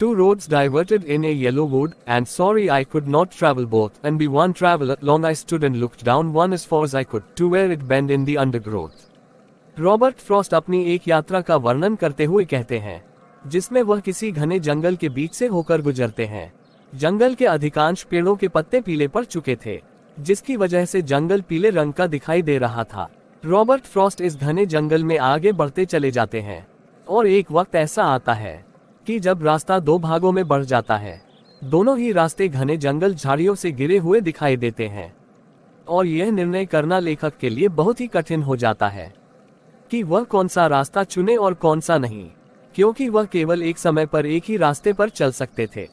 Two roads diverted in a yellow wood, and sorry I could not travel both, and be one traveler long I stood and looked down one as far as I could, to where it bend in the undergrowth. Robert Frost अपनी एक यात्रा का वर्णन करते हुए कहते हैं, जिसमें वह किसी घने जंगल के बीच से होकर गुजरते हैं। जंगल के अधिकांश पेड़ों के पत्ते पीले पड़ चुके थे, जिसकी वजह से जंगल पीले रंग का दिखाई दे रहा था। रॉबर्ट फ्रॉस्ट इस घने जंगल में आगे बढ़ते चले जाते हैं, और एक वक्त ऐसा आता है कि जब रास्ता दो भागों में बढ़ जाता है। दोनों ही रास्ते घने जंगल झाड़ियों से घिरे हुए दिखाई देते हैं, और यह निर्णय करना लेखक के लिए बहुत ही कठिन हो जाता है कि वह कौन सा रास्ता चुने और कौन सा नहीं, क्योंकि वह केवल एक समय पर एक ही रास्ते पर चल सकते थे।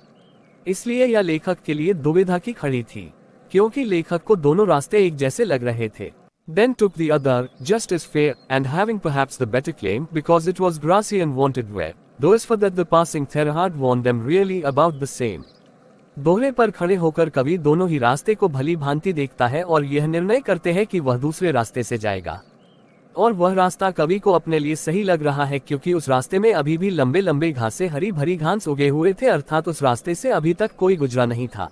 इसलिए यह लेखक के लिए दुविधा की खड़ी थी, क्योंकि लेखक को दोनों रास्ते एक जैसे लग रहे थे। Then took the other, just as fair, and having perhaps the better claim, because it was grassy and wanted wear, though as for that the passing Therahard warned them really about the same. दोहरे पर खड़े होकर कवि दोनों ही रास्ते को भली भांति देखता है और यह निर्णय करते हैं कि वह दूसरे रास्ते से जाएगा, और वह रास्ता कवि को अपने लिए सही लग रहा है, क्योंकि उस रास्ते में अभी भी लंबे लंबे घासे हरी भरी घास उगे हुए थे, अर्थात उस रास्ते से अभी तक कोई गुजरा नहीं था।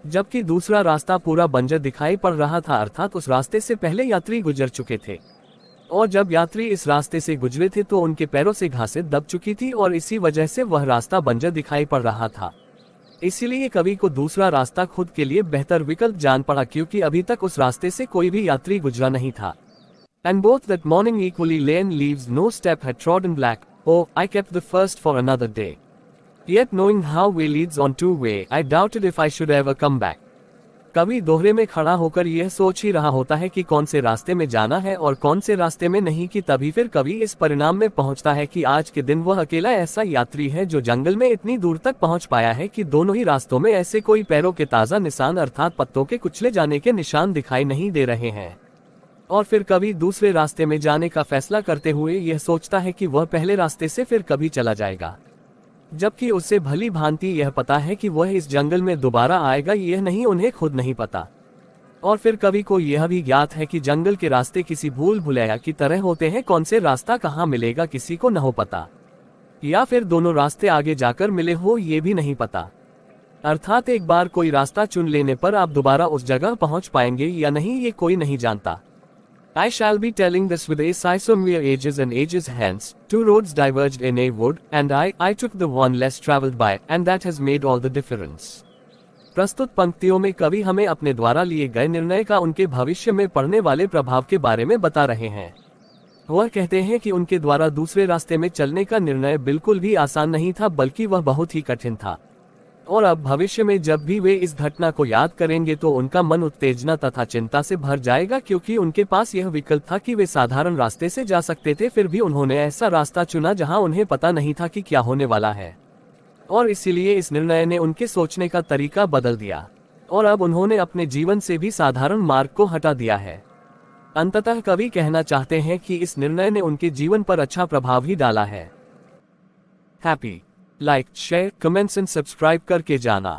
जबकि दूसरा रास्ता पूरा बंजर दिखाई पड़ रहा था, अर्थात उस रास्ते से पहले यात्री गुजर चुके थे, और जब यात्री इस रास्ते से गुजरे थे तो उनके पैरों से घासें दब चुकी थी, और इसी वजह से वह रास्ता बंजर दिखाई पड़ रहा था। इसीलिए कवि को दूसरा रास्ता खुद के लिए बेहतर विकल्प जान पड़ा, क्योंकि अभी तक उस रास्ते से कोई भी यात्री गुजरा नहीं था। And both that morning equally lay and leaves no step had trodden black. Oh, I kept the first for another day. Yet knowing how way leads on to way, I doubted if I should ever come back. कवि दोहरे में खड़ा होकर यह सोच ही रहा होता है कि कौन से रास्ते में जाना है और कौन से रास्ते में नहीं, कि तभी फिर कवि इस परिणाम में पहुंचता है कि आज के दिन वह अकेला ऐसा यात्री है जो जंगल में इतनी दूर तक पहुंच पाया है कि दोनों ही रास्तों में ऐसे कोई पैरों के ताजा निशान अर्थात पत्तों के कुचले जाने के निशान दिखाई नहीं दे रहे हैं। और फिर कवि दूसरे रास्ते में जाने का फैसला करते हुए यह सोचता है कि वह पहले रास्ते से फिर कभी चला जाएगा, जबकि उसे भली भांति यह पता है कि वह इस जंगल में दोबारा आएगा, यह नहीं उन्हें खुद नहीं पता। और फिर कवि को यह भी ज्ञात है कि जंगल के रास्ते किसी भूल भुलैया की तरह होते हैं, कौन से रास्ता कहाँ मिलेगा किसी को न हो पता, या फिर दोनों रास्ते आगे जाकर मिले हो ये भी नहीं पता। अर्थात एक बार कोई रास्ता चुन लेने पर आप दोबारा उस जगह पहुंच पाएंगे या नहीं ये कोई नहीं जानता। I shall be telling this with a isomere ages and ages hence. Two roads diverged in a wood, and I took the one less traveled by, and that has made all the difference. प्रस्तुत पंक्तियों में कवि हमें अपने द्वारा लिए गए निर्णय का उनके भविष्य में पड़ने वाले प्रभाव के बारे में बता रहे हैं। वह कहते हैं कि उनके द्वारा दूसरे रास्ते में चलने का निर्णय बिल्कुल भी आसान नहीं था, बल्कि वह बहुत ही कठिन था, और अब भविष्य में जब भी वे इस घटना को याद करेंगे तो उनका मन उत्तेजना तथा चिंता से भर जाएगा, क्योंकि उनके पास यह विकल्प था कि वे साधारण रास्ते से जा सकते थे, फिर भी उन्होंने ऐसा रास्ता चुना जहां उन्हें पता नहीं था कि क्या होने वाला है, और इसीलिए इस निर्णय ने उनके सोचने का तरीका बदल दिया, और अब उन्होंने अपने जीवन से भी साधारण मार्ग को हटा दिया है। अंततः कवि कहना चाहते हैं कि इस निर्णय ने उनके जीवन पर अच्छा प्रभाव ही डाला है। Happy like share comments and subscribe करके जाना।